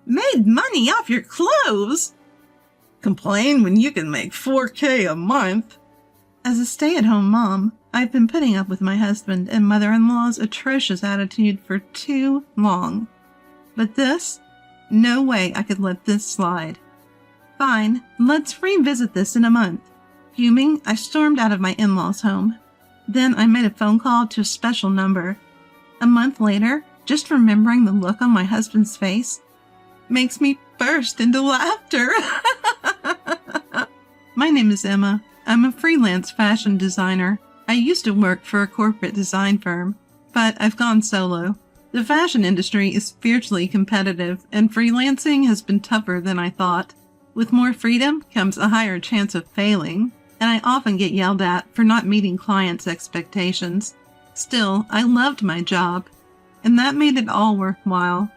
Made money off your clothes? Complain when you can make $4,000 a month. As a stay-at-home mom, I've been putting up with my husband and mother-in-law's atrocious attitude for too long. But this? No way I could let this slide. Fine, let's revisit this in a month. Fuming, I stormed out of my in-laws' home. Then I made a phone call to a special number. A month later, just remembering the look on my husband's face makes me burst into laughter. My name is Emma. I'm a freelance fashion designer. I used to work for a corporate design firm, but I've gone solo. The fashion industry is fiercely competitive, and freelancing has been tougher than I thought. With more freedom comes a higher chance of failing, and I often get yelled at for not meeting clients' expectations. Still, I loved my job, and that made it all worthwhile.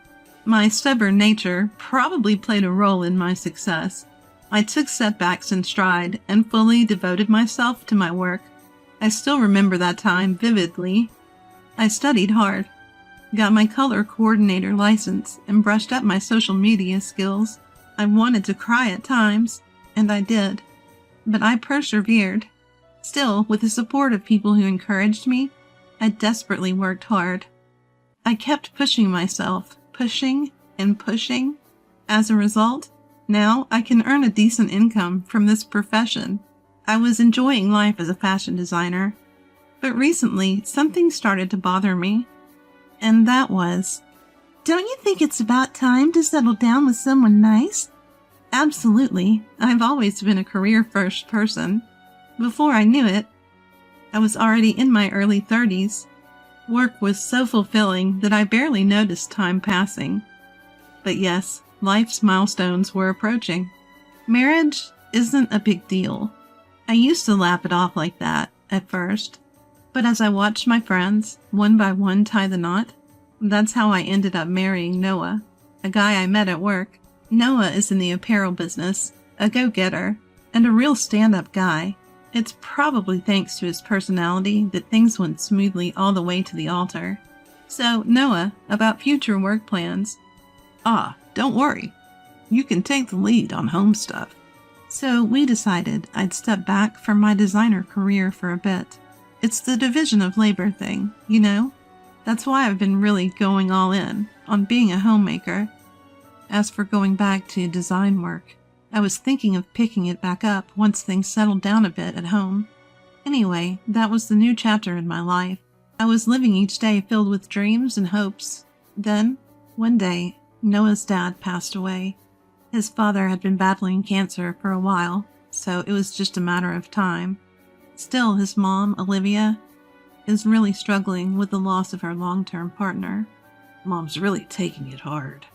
My stubborn nature probably played a role in my success. I took setbacks in stride and fully devoted myself to my work. I still remember that time vividly. I studied hard, got my color coordinator license, and brushed up my social media skills. I wanted to cry at times, and I did. But I persevered. Still, with the support of people who encouraged me, I desperately worked hard. I kept pushing myself, pushing and pushing. As a result, now I can earn a decent income from this profession. I was enjoying life as a fashion designer, but recently something started to bother me, and that was, "Don't you think it's about time to settle down with someone nice?" Absolutely. I've always been a career-first person. Before I knew it, I was already in my early 30s. Work was so fulfilling that I barely noticed time passing. But yes, life's milestones were approaching. Marriage isn't a big deal. I used to laugh it off like that at first, but as I watched my friends, one by one, tie the knot, that's how I ended up marrying Noah, a guy I met at work. Noah is in the apparel business, a go-getter, and a real stand-up guy. It's probably thanks to his personality that things went smoothly all the way to the altar. So, Noah, about future work plans. Don't worry. You can take the lead on home stuff. So we decided I'd step back from my designer career for a bit. It's the division of labor thing, you know? That's why I've been really going all in on being a homemaker. As for going back to design work, I was thinking of picking it back up once things settled down a bit at home. Anyway, that was the new chapter in my life. I was living each day filled with dreams and hopes. Then, one day, Noah's dad passed away. His father had been battling cancer for a while, so it was just a matter of time. Still, his mom, Olivia, is really struggling with the loss of her long-term partner. Mom's really taking it hard.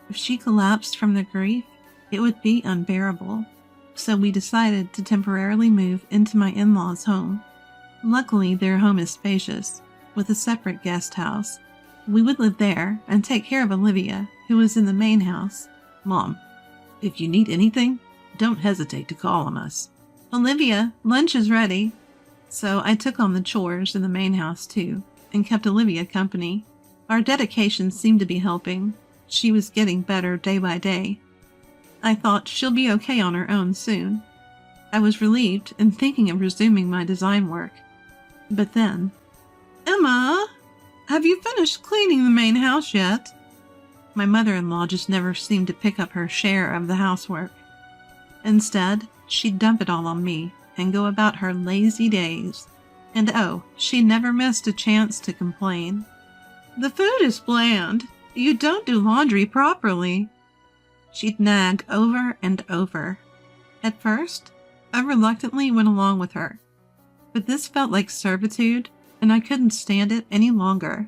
If she collapsed from the grief, it would be unbearable. So we decided to temporarily move into my in-laws' home. Luckily, their home is spacious, with a separate guest house. We would live there and take care of Olivia, who was in the main house. Mom, if you need anything, don't hesitate to call on us. Olivia, lunch is ready. So I took on the chores in the main house too, and kept Olivia company. Our dedication seemed to be helping. She was getting better day by day. I thought she'll be okay on her own soon. I was relieved and thinking of resuming my design work. But then, "Emma, have you finished cleaning the main house yet?" My mother-in-law just never seemed to pick up her share of the housework. Instead, she'd dump it all on me and go about her lazy days. And oh, she never missed a chance to complain. "The food is bland. You don't do laundry properly." She'd nag over and over. At first, I reluctantly went along with her. But this felt like servitude, and I couldn't stand it any longer.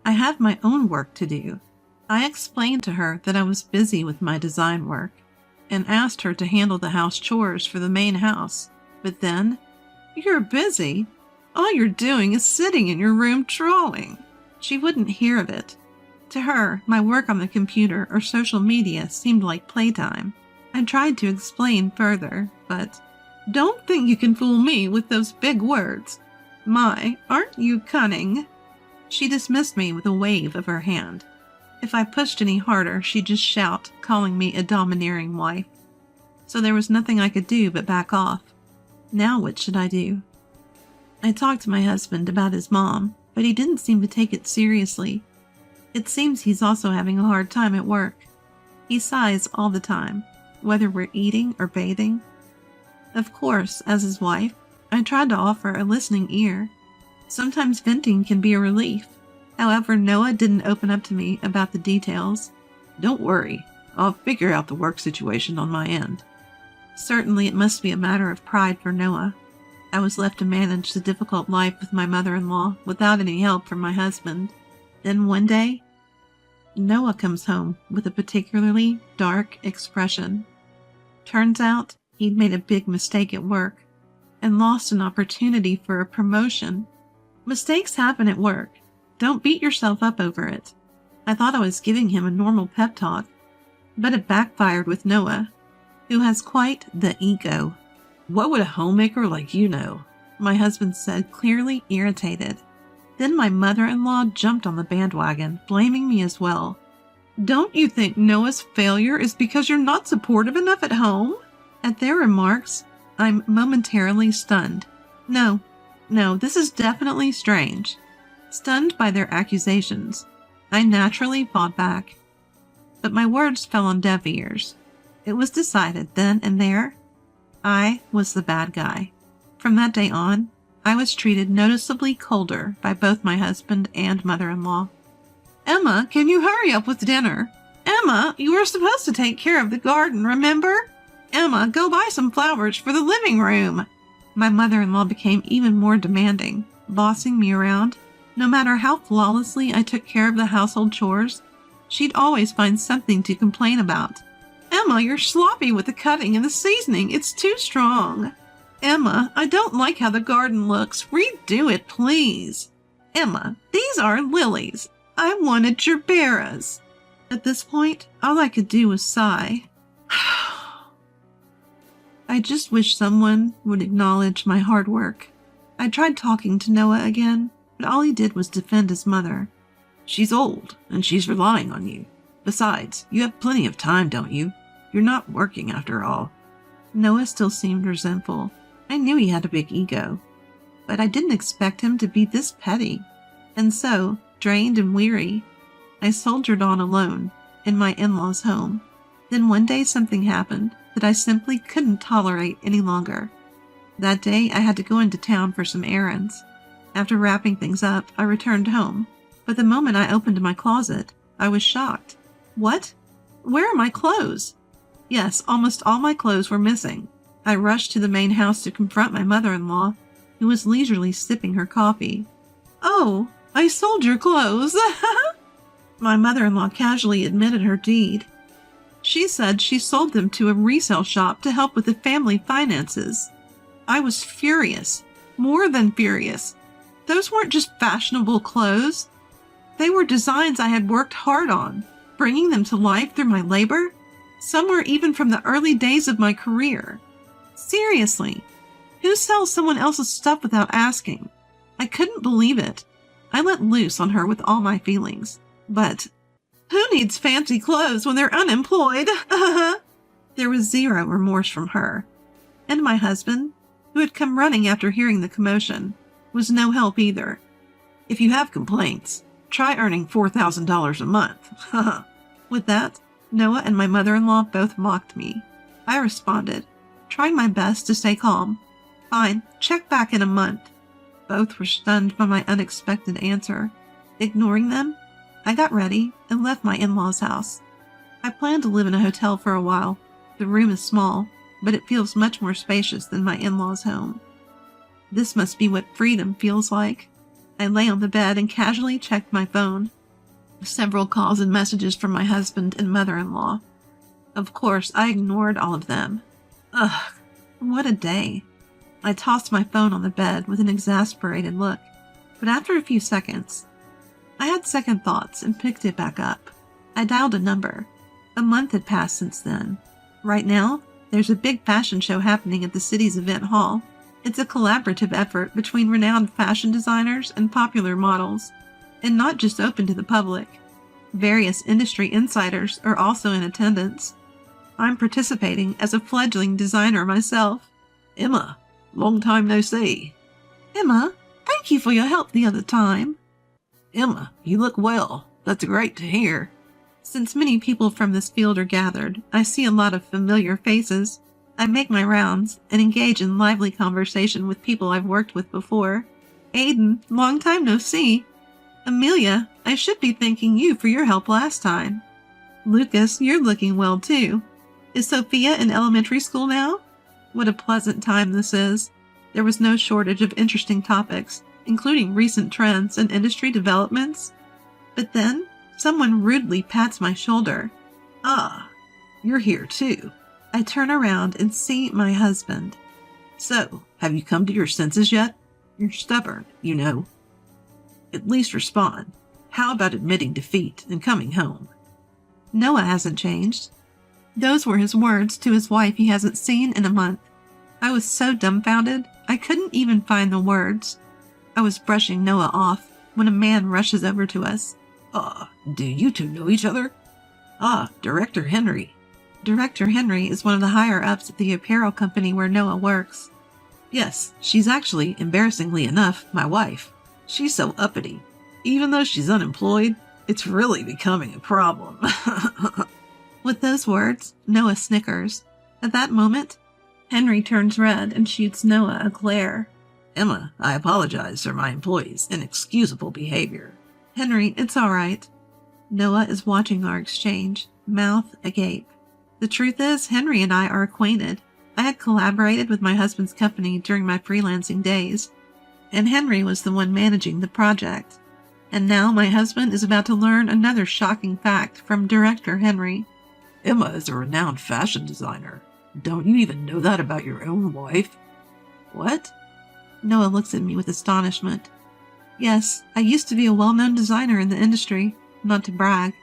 I had my own work to do. I explained to her that I was busy with my design work, and asked her to handle the house chores for the main house. But then, "You're busy. All you're doing is sitting in your room drawing." She wouldn't hear of it. To her, my work on the computer or social media seemed like playtime. I tried to explain further, but, "Don't think you can fool me with those big words. My, aren't you cunning?" She dismissed me with a wave of her hand. If I pushed any harder, she'd just shout, calling me a domineering wife. So there was nothing I could do but back off. Now what should I do? I talked to my husband about his mom, but he didn't seem to take it seriously. It seems he's also having a hard time at work. He sighs all the time, whether we're eating or bathing. Of course, as his wife, I tried to offer a listening ear. Sometimes venting can be a relief. However, Noah didn't open up to me about the details. Don't worry, I'll figure out the work situation on my end. Certainly it must be a matter of pride for Noah. I was left to manage the difficult life with my mother-in-law without any help from my husband. Then one day, Noah comes home with a particularly dark expression. Turns out he'd made a big mistake at work and lost an opportunity for a promotion. Mistakes happen at work. Don't beat yourself up over it. I thought I was giving him a normal pep talk, but it backfired with Noah, who has quite the ego. What would a homemaker like you know? My husband said, clearly irritated. Then my mother-in-law jumped on the bandwagon, blaming me as well. Don't you think Noah's failure is because you're not supportive enough at home? At their remarks, I'm momentarily stunned. No, this is definitely strange. Stunned by their accusations, I naturally fought back. But my words fell on deaf ears. It was decided then and there, I was the bad guy. From that day on, I was treated noticeably colder by both my husband and mother-in-law. Emma, can you hurry up with dinner? Emma, you were supposed to take care of the garden, remember? Emma, go buy some flowers for the living room. My mother-in-law became even more demanding, bossing me around. No matter how flawlessly I took care of the household chores, she'd always find something to complain about. Emma, you're sloppy with the cutting and the seasoning. It's too strong. Emma, I don't like how the garden looks. Redo it, please. Emma, these are lilies. I wanted gerberas. At this point, all I could do was sigh. I just wish someone would acknowledge my hard work. I tried talking to Noah again, but all he did was defend his mother. She's old, and she's relying on you. Besides, you have plenty of time, don't you? You're not working after all. Noah still seemed resentful. I knew he had a big ego, but I didn't expect him to be this petty. And so, drained and weary, I soldiered on alone in my in-laws' home. Then one day something happened that I simply couldn't tolerate any longer. That day I had to go into town for some errands. After wrapping things up, I returned home. But the moment I opened my closet, I was shocked. What? Where are my clothes? Yes, almost all my clothes were missing. I rushed to the main house to confront my mother-in-law, who was leisurely sipping her coffee. Oh, I sold your clothes. My mother-in-law casually admitted her deed. She said she sold them to a resale shop to help with the family finances. I was furious, more than furious. Those weren't just fashionable clothes. They were designs I had worked hard on, bringing them to life through my labor. Some were even from the early days of my career. Seriously, who sells someone else's stuff without asking? I couldn't believe it. I let loose on her with all my feelings. But who needs fancy clothes when they're unemployed? There was zero remorse from her. And my husband, who had come running after hearing the commotion, was no help either. If you have complaints, try earning $4,000 a month. With that, Noah and my mother-in-law both mocked me. I responded, trying my best to stay calm. Fine, check back in a month. Both were stunned by my unexpected answer. Ignoring them, I got ready and left my in-laws' house. I plan to live in a hotel for a while. The room is small, but it feels much more spacious than my in-laws' home. This must be what freedom feels like. I lay on the bed and casually checked my phone. Several calls and messages from my husband and mother-in-law. Of course, I ignored all of them. Ugh, what a day. I tossed my phone on the bed with an exasperated look, but after a few seconds, I had second thoughts and picked it back up. I dialed a number. A month had passed since then. Right now, there's a big fashion show happening at the city's event hall. It's a collaborative effort between renowned fashion designers and popular models, and not just open to the public. Various industry insiders are also in attendance. I'm participating as a fledgling designer myself. Emma, long time no see. Emma, thank you for your help the other time. Emma, you look well. That's great to hear. Since many people from this field are gathered, I see a lot of familiar faces. I make my rounds and engage in lively conversation with people I've worked with before. Aiden, long time no see. Amelia, I should be thanking you for your help last time. Lucas, you're looking well too. Is Sophia in elementary school now? What a pleasant time this is. There was no shortage of interesting topics, including recent trends and industry developments. But then, someone rudely pats my shoulder. Ah, you're here too. I turn around and see my husband. So, have you come to your senses yet? You're stubborn, you know. At least respond. How about admitting defeat and coming home? Noah hasn't changed. Those were his words to his wife he hasn't seen in a month. I was so dumbfounded, I couldn't even find the words. I was brushing Noah off when a man rushes over to us. Do you two know each other? Director Henry. Director Henry is one of the higher-ups at the apparel company where Noah works. Yes, she's actually, embarrassingly enough, my wife. She's so uppity. Even though she's unemployed, it's really becoming a problem. With those words, Noah snickers. At that moment, Henry turns red and shoots Noah a glare. Emma, I apologize for my employee's inexcusable behavior. Henry, it's all right. Noah is watching our exchange, mouth agape. The truth is, Henry and I are acquainted. I had collaborated with my husband's company during my freelancing days, and Henry was the one managing the project. And now my husband is about to learn another shocking fact from Director Henry. Emma is a renowned fashion designer. Don't you even know that about your own wife? What? Noah looks at me with astonishment. Yes, I used to be a well-known designer in the industry, not to brag,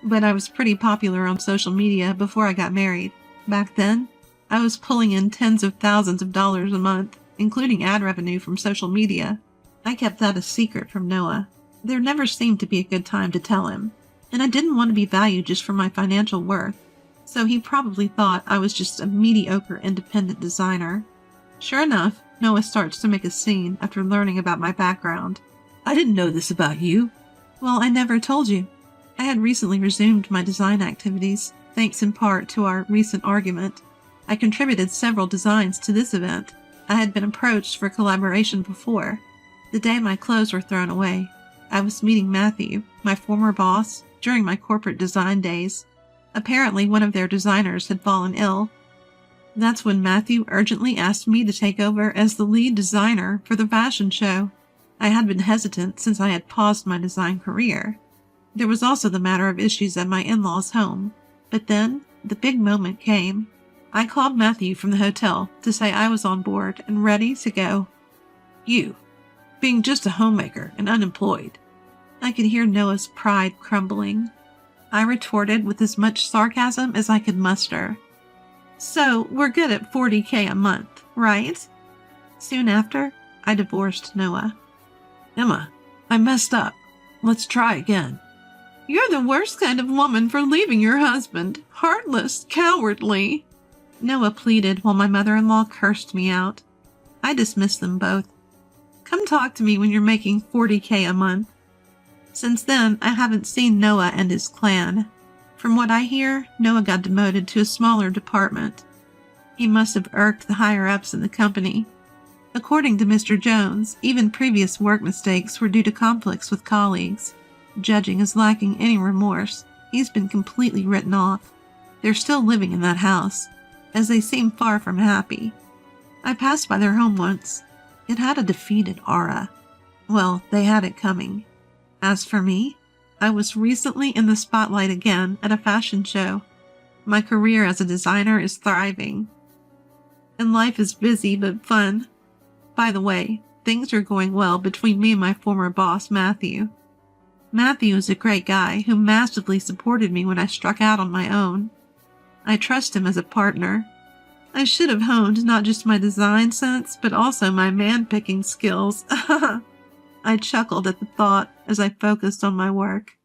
but I was pretty popular on social media before I got married. Back then, I was pulling in tens of thousands of dollars a month, including ad revenue from social media. I kept that a secret from Noah. There never seemed to be a good time to tell him, and I didn't want to be valued just for my financial worth, so he probably thought I was just a mediocre independent designer. Sure enough, Noah starts to make a scene after learning about my background. I didn't know this about you. Well, I never told you. I had recently resumed my design activities, thanks in part to our recent argument. I contributed several designs to this event. I had been approached for collaboration before. The day my clothes were thrown away, I was meeting Matthew, my former boss, during my corporate design days. Apparently, one of their designers had fallen ill. That's when Matthew urgently asked me to take over as the lead designer for the fashion show. I had been hesitant since I had paused my design career. There was also the matter of issues at my in-laws' home. But then, the big moment came. I called Matthew from the hotel to say I was on board and ready to go. You, being just a homemaker and unemployed. I could hear Noah's pride crumbling. I retorted with as much sarcasm as I could muster. So, we're good at $40,000 a month, right? Soon after, I divorced Noah. Emma, I messed up. Let's try again. You're the worst kind of woman for leaving your husband. Heartless, cowardly. Noah pleaded while my mother-in-law cursed me out. I dismissed them both. Come talk to me when you're making $40,000 a month. Since then, I haven't seen Noah and his clan. From what I hear, Noah got demoted to a smaller department. He must have irked the higher-ups in the company. According to Mr. Jones, even previous work mistakes were due to conflicts with colleagues. Judging as lacking any remorse, he's been completely written off. They're still living in that house, as they seem far from happy. I passed by their home once. It had a defeated aura. Well, they had it coming. As for me, I was recently in the spotlight again at a fashion show. My career as a designer is thriving. And life is busy but fun. By the way, things are going well between me and my former boss, Matthew. Matthew is a great guy who massively supported me when I struck out on my own. I trust him as a partner. I should have honed not just my design sense, but also my man-picking skills. I chuckled at the thought as I focused on my work.